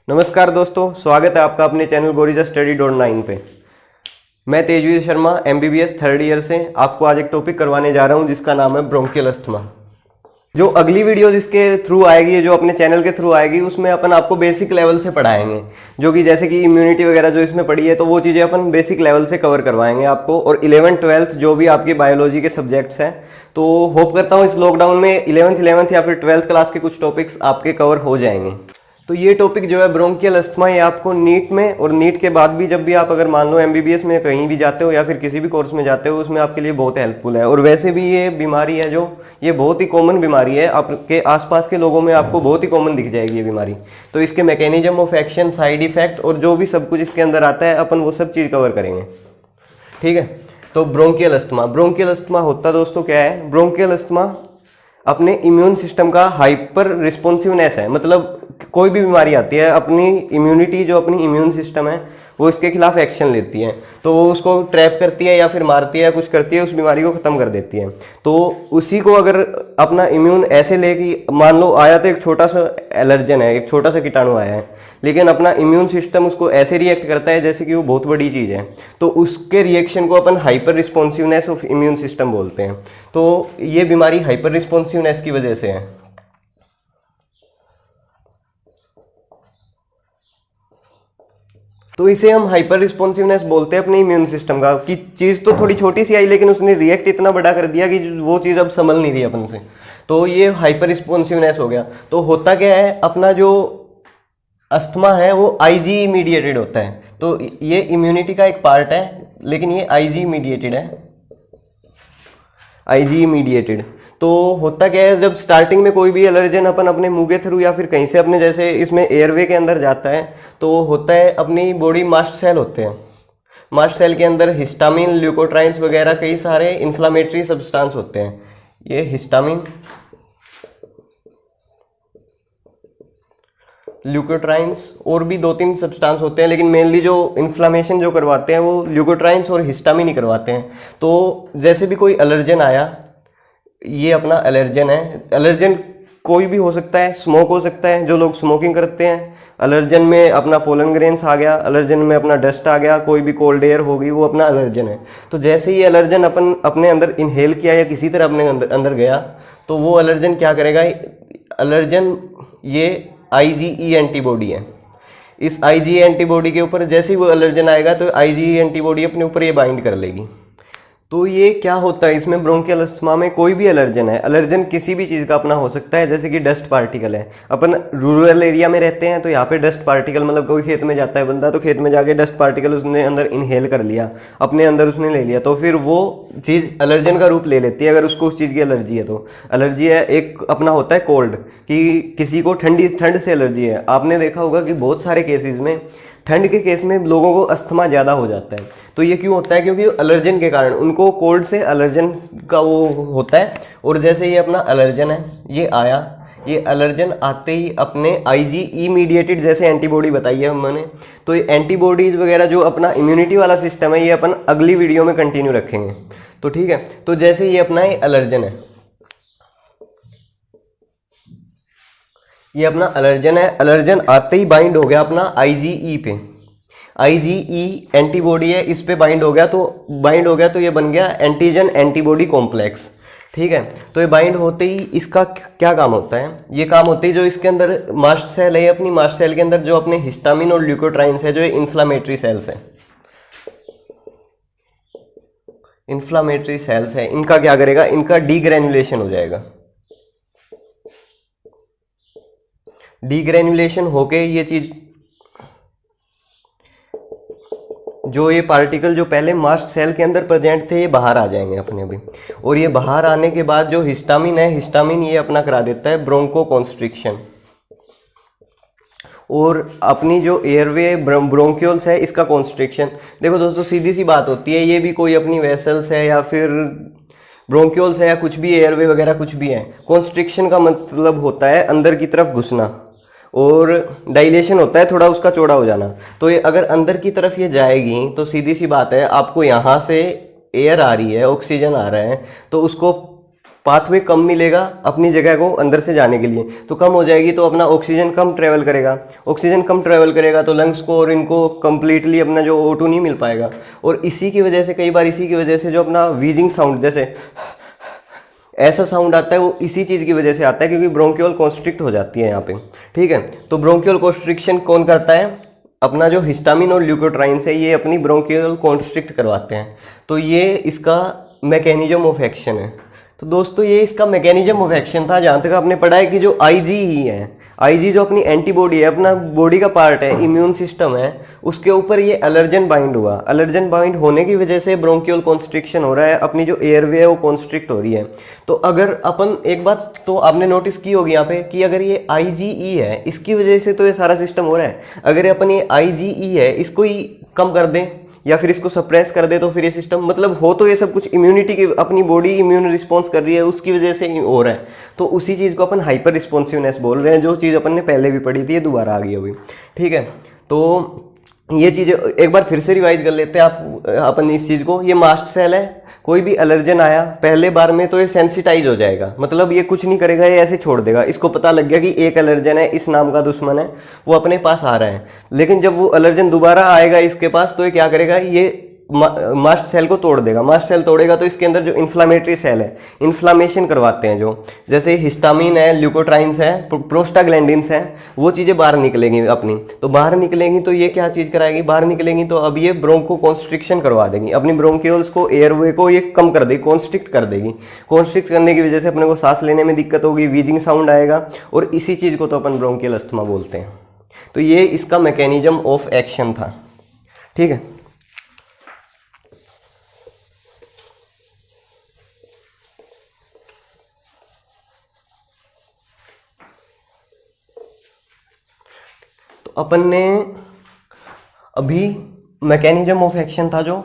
नमस्कार दोस्तों, स्वागत है आपका अपने चैनल गोरिजा स्टडी.9 पे। मैं Tejveer Sharma MBBS third year से आपको आज एक टॉपिक करवाने जा रहा हूं जिसका नाम है ब्रोंकियल अस्थमा। जो अगली वीडियो जिसके थ्रू आएगी, जो अपने चैनल के थ्रू आएगी, उसमें अपन आपको बेसिक लेवल से पढ़ाएंगे, जो कि जैसे कि इम्यूनिटी वगैरह जो इसमें पढ़ी है तो वो चीज़ें अपन बेसिक लेवल से कवर करवाएंगे आपको। और 11th 12th जो भी आपकी बायोलॉजी के सब्जेक्ट्स हैं, तो होप करता हूँ इस लॉकडाउन में 11th या फिर 12th क्लास के कुछ टॉपिक्स आपके कवर हो जाएंगे। तो ये टॉपिक जो है ब्रोंकियल अस्थमा, ये आपको नीट में और नीट के बाद भी जब भी आप अगर मान लो MBBS में कहीं भी जाते हो या फिर किसी भी कोर्स में जाते हो, उसमें आपके लिए बहुत हेल्पफुल है। और वैसे भी ये बीमारी है जो ये बहुत ही कॉमन बीमारी है, आपके आसपास के लोगों में आपको बहुत ही कॉमन दिख जाएगी ये बीमारी। तो इसके mechanism of action, side effect और जो भी सब कुछ इसके अंदर आता है, अपन वो सब चीज़ कवर करेंगे। ठीक है, तो ब्रोंकियल अस्थमा होता दोस्तों क्या है? ब्रोंकियल अस्थमा अपने इम्यून सिस्टम का हाइपर रिस्पॉन्सिवनेस है। मतलब कोई भी बीमारी आती है, अपनी इम्यूनिटी जो अपनी इम्यून सिस्टम है वो इसके खिलाफ एक्शन लेती है, तो वो उसको ट्रैप करती है या फिर मारती है या कुछ करती है, उस बीमारी को ख़त्म कर देती है। तो उसी को अगर अपना इम्यून ऐसे ले कि मान लो आया तो एक छोटा सा एलर्जन है, एक छोटा सा कीटाणु आया है, लेकिन अपना इम्यून सिस्टम उसको ऐसे रिएक्ट करता है जैसे कि वो बहुत बड़ी चीज़ है, तो उसके रिएक्शन को अपन hyper responsiveness of immune system बोलते हैं। तो ये बीमारी हाइपर रिस्पॉन्सिवनेस की वजह से है। तो इसे हम हाइपर रिस्पॉन्सिवनेस बोलते हैं अपने इम्यून सिस्टम का, कि चीज़ तो थोड़ी छोटी सी आई लेकिन उसने रिएक्ट इतना बड़ा कर दिया कि वो चीज़ अब संभल नहीं रही अपन से, तो ये हाइपर रिस्पॉन्सिवनेस हो गया। तो होता क्या है, अपना जो अस्थमा है वो IgE मीडिएटेड होता है। तो ये इम्यूनिटी का एक पार्ट है, लेकिन ये IgE मीडिएटेड है, IgE मीडिएटेड। तो होता क्या है, जब स्टार्टिंग में कोई भी एलर्जन अपन अपने मुंह के थ्रू या फिर कहीं से अपने जैसे इसमें एयरवे के अंदर जाता है, तो होता है अपनी बॉडी मास्ट सेल होते हैं। मास्ट सेल के अंदर हिस्टामिन, ल्यूकोट्राइन्स वगैरह कई सारे इन्फ्लामेटरी सब्सटेंस होते हैं। ये हिस्टामिन, ल्यूकोट्राइन्स और भी 2-3 सब्सटेंस होते हैं, लेकिन मेनली जो इन्फ्लामेशन जो करवाते हैं वो ल्यूकोट्राइन्स और हिस्टामिन ही करवाते हैं। तो जैसे भी कोई एलर्जन आया, ये अपना एलर्जन है। एलर्जन कोई भी हो सकता है, स्मोक हो सकता है, जो लोग स्मोकिंग करते हैं, एलर्जन में अपना पोलन ग्रेन्स आ गया, एलर्जन में अपना डस्ट आ गया, कोई भी कोल्ड एयर होगी, वो अपना एलर्जन है। तो जैसे ही एलर्जन अपन अपने अंदर इनहेल किया या किसी तरह अपने अंदर गया, तो वो एलर्जन क्या करेगा? एलर्जन ये IgE एंटीबॉडी है। इस IgE एंटीबॉडी के ऊपर जैसे ही वो एलर्जन आएगा तो IgE एंटीबॉडी अपने ऊपर ये बाइंड कर लेगी। तो ये क्या होता है इसमें ब्रोंकियल अस्थमा में? कोई भी एलर्जन है, एलर्जन किसी भी चीज़ का अपना हो सकता है, जैसे कि डस्ट पार्टिकल है। अपन रूरल एरिया में रहते हैं तो यहाँ पे डस्ट पार्टिकल, मतलब कोई खेत में जाता है बंदा, तो खेत में जाके डस्ट पार्टिकल उसने अंदर इनहेल कर लिया, अपने अंदर उसने ले लिया, तो फिर वो चीज़ एलर्जन का रूप ले लेती है अगर उसको उस चीज़ की एलर्जी है। तो एलर्जी है, एक अपना होता है कोल्ड, कि किसी को ठंड से एलर्जी है। आपने देखा होगा कि बहुत सारे केसेस में, ठंड के केस में लोगों को अस्थमा ज़्यादा हो जाता है। तो ये क्यों होता है? क्योंकि एलर्जन के कारण उनको कोल्ड से एलर्जन का वो होता है। और जैसे ये अपना एलर्जन है, ये आया, ये एलर्जन आते ही अपने IgE मीडिएटेड जैसे एंटीबॉडी बताई है हमने, तो ये एंटीबॉडीज वगैरह जो अपना इम्यूनिटी वाला सिस्टम है, ये अपन अगली वीडियो में कंटिन्यू रखेंगे। तो ठीक है, तो जैसे ये अपना ये एलर्जन है, ये अपना एलर्जन है, एलर्जन आते ही बाइंड हो गया अपना IgE पे। IgE एंटीबॉडी है, इस पे बाइंड हो गया तो ये बन गया एंटीजन एंटीबॉडी कॉम्प्लेक्स। ठीक है, तो ये बाइंड होते ही इसका क्या काम होता है? ये काम होते ही जो इसके अंदर मास्ट सेल है, अपनी मास्ट सेल के अंदर जो अपने हिस्टामिन और ल्यूकोट्राइन्स है, जो इन्फ्लामेटरी सेल्स है, इन्फ्लामेटरी सेल्स है, इनका क्या करेगा? इनका डीग्रेन्युलेशन हो जाएगा। डीग्रेन्युलेशन होके ये चीज, जो ये पार्टिकल जो पहले मास्ट सेल के अंदर प्रेजेंट थे, ये बाहर आ जाएंगे अपने अभी। और ये बाहर आने के बाद जो हिस्टामिन है, हिस्टामिन ये अपना करा देता है ब्रोंको कॉन्स्ट्रिक्शन, और अपनी जो एयरवे ब्रोंक्यूल्स है इसका कॉन्स्ट्रिक्शन। देखो दोस्तों, सीधी सी बात होती है, ये भी कोई अपनी वेसल्स है या फिर ब्रोंक्यूल्स है या कुछ भी एयरवे वगैरह कुछ भी है। कॉन्स्ट्रिक्शन का मतलब होता है अंदर की तरफ घुसना, और डाइलेशन होता है थोड़ा उसका चौड़ा हो जाना। तो ये अगर अंदर की तरफ ये जाएगी तो सीधी सी बात है, आपको यहाँ से एयर आ रही है, ऑक्सीजन आ रहा है, तो उसको पाथवे कम मिलेगा अपनी जगह को अंदर से जाने के लिए, तो कम हो जाएगी तो अपना ऑक्सीजन कम ट्रेवल करेगा, ऑक्सीजन कम ट्रेवल करेगा तो लंग्स को और इनको कंप्लीटली अपना जो O2 नहीं मिल पाएगा। और इसी की वजह से कई बार इसी की वजह से जो अपना व्हीजिंग साउंड जैसे ऐसा साउंड आता है वो इसी चीज़ की वजह से आता है, क्योंकि ब्रोंकियोल कॉन्स्ट्रिक्ट हो जाती है यहाँ पे। ठीक है, तो ब्रोंकियोल कॉन्स्ट्रिक्शन कौन करता है? अपना जो हिस्टामिन और ल्यूकोट्राइन्स है ये अपनी ब्रोंकियोल कॉन्स्ट्रिक्ट करवाते हैं। तो ये इसका मैकेनिज्म ऑफ एक्शन है। तो दोस्तों ये इसका मैकेनिज्म ऑफ एक्शन था। जहाँ तक आपने पढ़ा है कि जो IgE है, IG जो अपनी एंटीबॉडी है, अपना बॉडी का पार्ट है, इम्यून सिस्टम है, उसके ऊपर ये एलर्जन बाइंड हुआ। एलर्जन बाइंड होने की वजह से ब्रोंकियोल कॉन्स्ट्रिक्शन हो रहा है, अपनी जो एयरवे है वो कॉन्स्ट्रिक्ट हो रही है। तो अगर अपन एक बात तो आपने नोटिस की होगी यहाँ पे कि अगर ये IgE है, इसकी वजह से तो ये सारा सिस्टम हो रहा है। अगर अपन ये IgE है इसको ही कम कर दें या फिर इसको सप्रेस कर दे तो फिर ये सिस्टम मतलब हो तो ये सब कुछ इम्यूनिटी की, अपनी बॉडी इम्यून रिस्पॉन्स कर रही है उसकी वजह से हो रहा है। तो उसी चीज़ को अपन हाइपर रिस्पॉन्सिवनेस बोल रहे हैं, जो चीज़ अपन ने पहले भी पढ़ी थी ये दोबारा आ गई अभी। ठीक है, तो ये चीज़ें एक बार फिर से रिवाइज कर लेते हैं आप अपन इस चीज़ को। ये मास्ट सेल है, कोई भी एलर्जन आया पहले बार में तो ये सेंसिटाइज हो जाएगा, मतलब ये कुछ नहीं करेगा, ये ऐसे छोड़ देगा। इसको पता लग गया कि एक एलर्जन है, इस नाम का दुश्मन है, वो अपने पास आ रहा है। लेकिन जब वो एलर्जन दोबारा आएगा इसके पास तो ये क्या करेगा, ये मास्ट सेल को तोड़ देगा। मास्ट सेल तोड़ेगा तो इसके अंदर जो इन्फ्लामेटरी सेल है, इन्फ्लामेशन करवाते हैं, जो जैसे हिस्टामिन है, ल्यूकोट्राइन्स है, प्रोस्टाग्लैंडिन्स है, वो चीज़ें बाहर निकलेंगी अपनी। तो बाहर निकलेंगी तो ये क्या चीज़ कराएगी, बाहर निकलेंगी तो अब ये ब्रोंको कॉन्स्ट्रिक्शन करवा देगी, अपनी ब्रोंकियोल्स को, एयरवे को ये कम कर देगी, कॉन्स्ट्रिक्ट कर देगी। कॉन्स्ट्रिक्ट करने की वजह से अपने को सांस लेने में दिक्कत होगी, व्हीजिंग साउंड आएगा, और इसी चीज़ को तो अपन ब्रोंकियल अस्थमा बोलते हैं। तो ये इसका मैकेनिज्म ऑफ एक्शन था। ठीक है, अपन ने अभी मैकेनिज्म ऑफ एक्शन था जो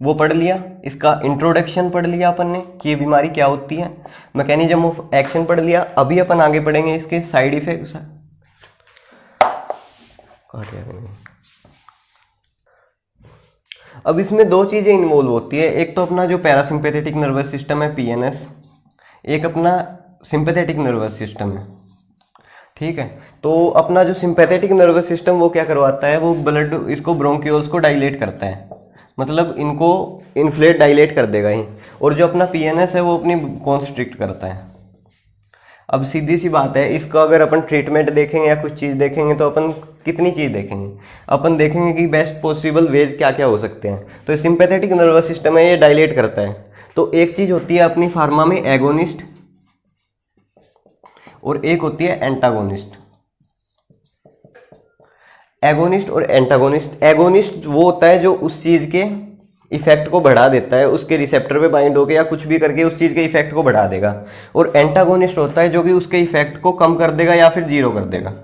वो पढ़ लिया, इसका इंट्रोडक्शन पढ़ लिया अपन ने कि ये बीमारी क्या होती है, मैकेनिज्म ऑफ एक्शन पढ़ लिया। अभी अपन आगे पढ़ेंगे इसके साइड इफेक्ट्स। अब इसमें दो चीज़ें इन्वॉल्व होती है, एक तो अपना जो पैरासिम्पैथेटिक नर्वस सिस्टम है PNS, एक अपना सिंपैथेटिक नर्वस सिस्टम है। ठीक है, तो अपना जो सिंपैथेटिक नर्वस सिस्टम वो क्या करवाता है, वो ब्लड इसको ब्रोंकियोल्स को डायलेट करता है, मतलब इनको इन्फ्लेट डायलेट कर देगा ही। और जो अपना PNS है वो अपनी कॉन्स्ट्रिक्ट करता है। अब सीधी सी बात है, इसका अगर अपन ट्रीटमेंट देखेंगे या कुछ चीज़ देखेंगे तो अपन कितनी चीज़ देखेंगे, अपन देखेंगे कि बेस्ट पॉसिबल वेज क्या क्या हो सकते हैं। तो सिंपैथेटिक नर्वस सिस्टम है, ये डायलेट करता है। तो एक चीज़ होती है अपनी फार्मा में एगोनिस्ट, और एक होती है एंटागोनिस्ट। एगोनिस्ट और एंटागोनिस्ट। एगोनिस्ट वो होता है जो उस चीज़ के इफेक्ट को बढ़ा देता है, उसके रिसेप्टर पे बाइंड होकर या कुछ भी करके उस चीज़ के इफेक्ट को बढ़ा देगा। और एंटागोनिस्ट होता है जो कि उसके इफेक्ट को कम कर देगा या फिर जीरो कर देगा।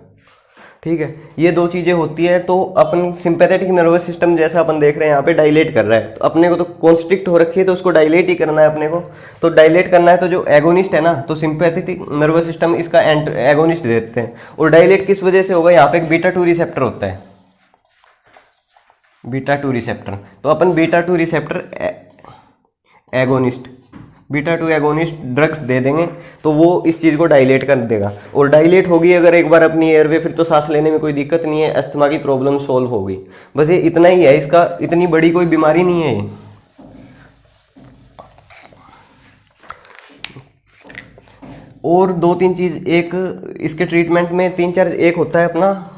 ठीक है, ये दो चीज़ें होती है। तो अपन सिंपैथेटिक नर्वस सिस्टम जैसा अपन देख रहे हैं यहाँ पे डायलेट कर रहा है, तो अपने को तो कॉन्स्ट्रिक्ट हो रखी है तो उसको डायलेट ही करना है अपने को। तो डायलेट करना है तो जो एगोनिस्ट है ना, तो सिंपैथेटिक नर्वस सिस्टम इसका एगोनिस्ट देते हैं। और डायलेट किस वजह से होगा, यहाँ पे एक β2 रिसेप्टर होता है, β2 रिसेप्टर। तो अपन β2 receptor agonist, β2 agonist drugs they देंगे तो वो इस चीज़ को डायलेट कर देगा। और डायलेट होगी अगर एक बार अपनी एयरवे, फिर तो सांस लेने में कोई दिक्कत नहीं है, अस्थमा की प्रॉब्लम सॉल्व होगी। बस ये इतना ही है, इसका इतनी बड़ी कोई बीमारी नहीं है ये। और दो तीन चीज़ एक इसके ट्रीटमेंट में, तीन चार, एक होता है अपना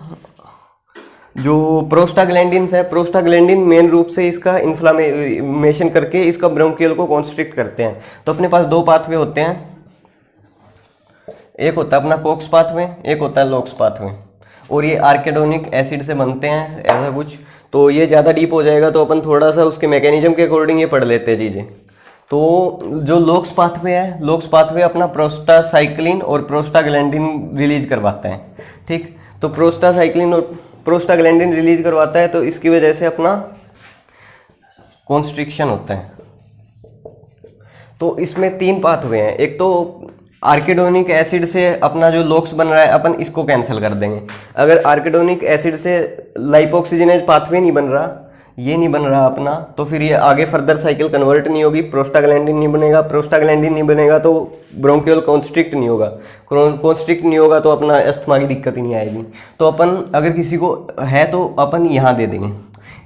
जो प्रोस्टाग्लैंडिन्स है। प्रोस्टाग्लैंडिन मेन रूप से इसका इन्फ्लामेशन करके इसका ब्रोंकियल को कॉन्स्ट्रिक्ट करते हैं। तो अपने पास दो पाथवे होते हैं, एक होता है अपना कोक्स पाथवे, एक होता है लोक्स पाथवे। और ये आर्किडोनिक एसिड से बनते हैं ऐसा कुछ। तो ये ज़्यादा डीप हो जाएगा तो अपन थोड़ा सा उसके मैकेनिज्म के अकॉर्डिंग ये पढ़ लेते हैं चीज़ें। तो जो लोक्स पाथवे है, लोक्स पाथवे अपना प्रोस्टासाइक्लिन और प्रोस्टाग्लैंडिन रिलीज करवाता है। ठीक, तो प्रोस्टासाइक्लिन और प्रोस्टाग्लैंडिन रिलीज करवाता है तो इसकी वजह से अपना कॉन्स्ट्रिक्शन होता है। तो इसमें तीन पाथवे हैं, एक तो आर्किडोनिक एसिड से अपना जो लोक्स बन रहा है अपन इसको कैंसिल कर देंगे। अगर आर्किडोनिक एसिड से लाइपोक्सिजनेज पाथवे नहीं बन रहा ये नहीं बन रहा अपना, तो फिर ये आगे फर्दर साइकिल कन्वर्ट नहीं होगी, प्रोस्टाग्लैंडिन नहीं बनेगा, प्रोस्टाग्लैंडिन नहीं बनेगा तो ब्रोंकियल कॉन्स्ट्रिक्ट नहीं होगा, कॉन्स्ट्रिक्ट नहीं होगा तो अपना अस्थमा की दिक्कत ही नहीं आएगी। तो अपन अगर किसी को है तो अपन यहाँ दे देंगे,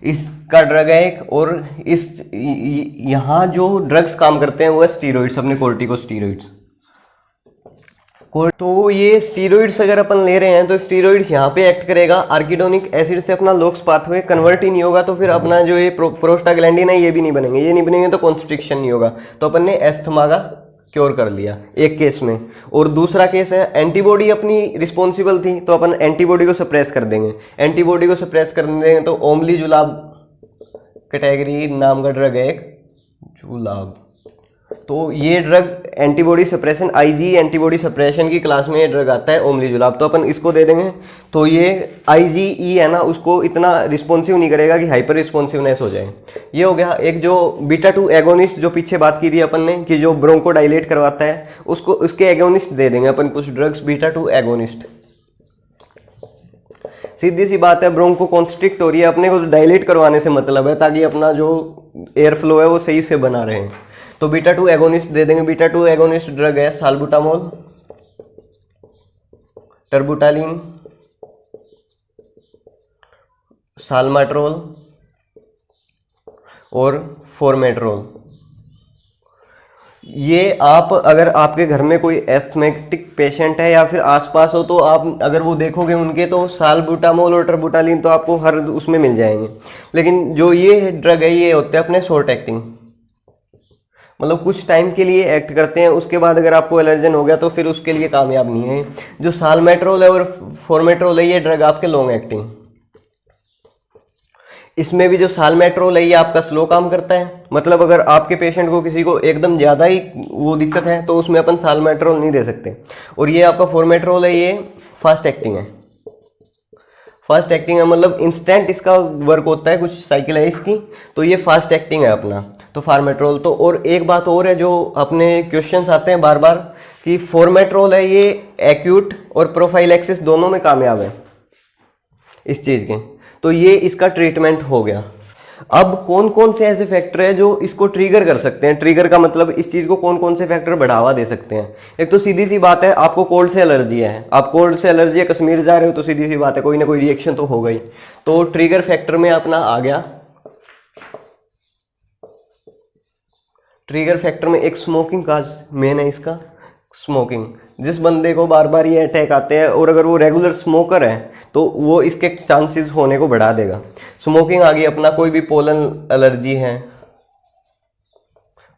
इसका ड्रग है एक, और इस यहाँ जो ड्रग्स काम करते हैं वो है स्टीरॉइड्स, अपने कोर्टिकोस्टीरॉइड्स। तो ये स्टीरॉइड्स अगर अपन ले रहे हैं तो स्टीरॉइड्स यहाँ पे एक्ट करेगा, आर्किडोनिक एसिड से अपना लोक्स पाथवे कन्वर्ट ही नहीं होगा, तो फिर अपना जो ये प्रोस्टाग्लैंडिन है ये भी नहीं बनेंगे, ये नहीं बनेंगे तो कॉन्स्ट्रिक्शन नहीं होगा। तो अपन ने एस्थमा का क्योर कर लिया एक केस में। और दूसरा केस है एंटीबॉडी अपनी रिस्पॉन्सिबल थी, तो अपन एंटीबॉडी को सप्रेस कर देंगे। एंटीबॉडी को सप्रेस कर देंगे तो ओमलीजुलाब कैटेगरी नाम का ड्रग है एक, जुलाब। तो ये drug antibody suppression, IG antibody suppression की क्लास में ये ड्रग आता है ओमलीजुलाब, तो अपन इसको दे देंगे। तो ये आईजीई है ना, उसको इतना रिस्पॉन्सिव नहीं करेगा कि हाइपर रिस्पॉन्सिवनेस हो जाए। ये हो गया एक जो बीटा 2 एगोनिस्ट जो पीछे बात की थी अपन ने कि जो ब्रोंको डायलेट करवाता है, उसको उसके एगोनिस्ट दे देंगे अपन कुछ ड्रग्स बीटा 2 एगोनिस्ट। सीधी सी बात है, ब्रोंको कॉन्स्ट्रिक्ट हो रही है, अपने को डायलेट करवाने से मतलब है ताकि अपना जो एयर फ्लो है वो सही से बना रहे। तो बीटा 2 एगोनिस्ट दे देंगे। बीटा 2 एगोनिस्ट ड्रग है साल्बुटामोल, टर्बुटालिन, साल्माट्रोल और फॉर्मेट्रोल। ये आप अगर आपके घर में कोई एस्थमेटिक पेशेंट है या फिर आसपास हो तो आप अगर वो देखोगे उनके, तो साल्बुटामोल और टर्बुटालिन तो आपको हर उसमें मिल जाएंगे। लेकिन जो ये ड्रग है ये होते हैं अपने शॉर्ट एक्टिंग, मतलब कुछ टाइम के लिए एक्ट करते हैं, उसके बाद अगर आपको एलर्जन हो गया तो फिर उसके लिए कामयाब नहीं है। जो साल्मेट्रोल है और फॉर्मेट्रोल है ये ड्रग आपके लॉन्ग एक्टिंग। इसमें भी जो साल्मेट्रोल है ये आपका स्लो काम करता है, मतलब अगर आपके पेशेंट को किसी को एकदम ज़्यादा ही वो दिक्कत है तो उसमें अपन साल्मेट्रोल नहीं दे सकते। और ये आपका फॉर्मेट्रोल है ये फास्ट एक्टिंग है। फास्ट एक्टिंग है मतलब इंस्टेंट इसका वर्क होता है, कुछ साइकिल है इसकी, तो ये फास्ट एक्टिंग है अपना तो फॉर्मेट्रोल। तो और एक बात और है जो अपने क्वेश्चंस आते हैं बार बार कि फॉर्मेट्रोल है ये एक्यूट और प्रोफाइलैक्सिस दोनों में कामयाब है इस चीज़ के, तो ये इसका ट्रीटमेंट हो गया। अब कौन कौन से ऐसे फैक्टर है जो इसको ट्रिगर कर सकते हैं, ट्रिगर का मतलब इस चीज़ को कौन कौन से फैक्टर बढ़ावा दे सकते हैं। एक तो सीधी सी बात है, आपको कोल्ड से एलर्जी है, आप कोल्ड से एलर्जी है, कश्मीर जा रहे हो तो सीधी सी बात है कोई ना कोई रिएक्शन तो हो गई। तो ट्रिगर फैक्टर में अपना आ गया, ट्रिगर फैक्टर में एक स्मोकिंग काज मेन है इसका, स्मोकिंग। जिस बंदे को बार बार ये अटैक आते हैं और अगर वो रेगुलर स्मोकर है तो वो इसके चांसेस होने को बढ़ा देगा। स्मोकिंग आ गई अपना, कोई भी पोलन एलर्जी है,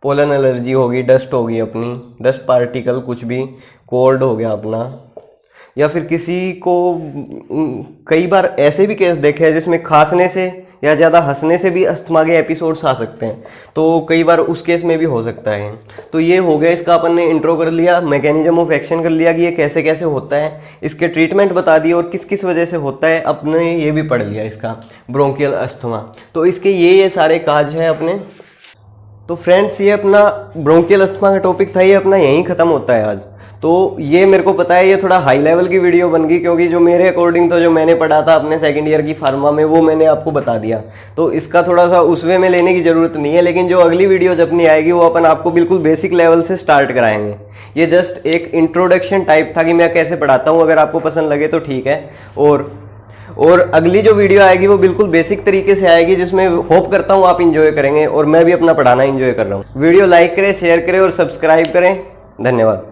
पोलन एलर्जी होगी, डस्ट होगी अपनी, डस्ट पार्टिकल कुछ भी, कोल्ड हो गया अपना, या फिर किसी को कई बार ऐसे भी केस देखे हैं जिसमें खांसने से या ज़्यादा हंसने से भी अस्थमा के एपिसोड्स आ सकते हैं, तो कई बार उस केस में भी हो सकता है। तो ये हो गया इसका, अपन ने इंट्रो कर लिया, मैकेनिज्म ऑफ एक्शन कर लिया कि ये कैसे कैसे होता है, इसके ट्रीटमेंट बता दिए और किस किस वजह से होता है अपने ये भी पढ़ लिया इसका ब्रोंकियल अस्थमा। तो इसके ये सारे काज हैं अपने। तो फ्रेंड्स ये अपना ब्रोंकियल अस्थमा का टॉपिक था, ये अपना यहीं ख़त्म होता है आज। तो ये मेरे को पता है ये थोड़ा हाई लेवल की वीडियो बन गई, क्योंकि जो मेरे अकॉर्डिंग तो जो मैंने पढ़ा था अपने सेकंड ईयर की फार्मा में वो मैंने आपको बता दिया, तो इसका थोड़ा सा उस वे में लेने की ज़रूरत नहीं है। लेकिन जो अगली वीडियो जब नहीं आएगी वो अपन आपको बिल्कुल बेसिक लेवल से स्टार्ट कराएंगे। ये जस्ट एक इंट्रोडक्शन टाइप था कि मैं कैसे पढ़ाता हूँ, अगर आपको पसंद लगे तो ठीक है। और अगली जो वीडियो आएगी वो बिल्कुल बेसिक तरीके से आएगी, जिसमें होप करता हूँ आप इंजॉय करेंगे और मैं भी अपना पढ़ाना इंजॉय कर रहा हूँ। वीडियो लाइक करें, शेयर करें और सब्सक्राइब करें। धन्यवाद।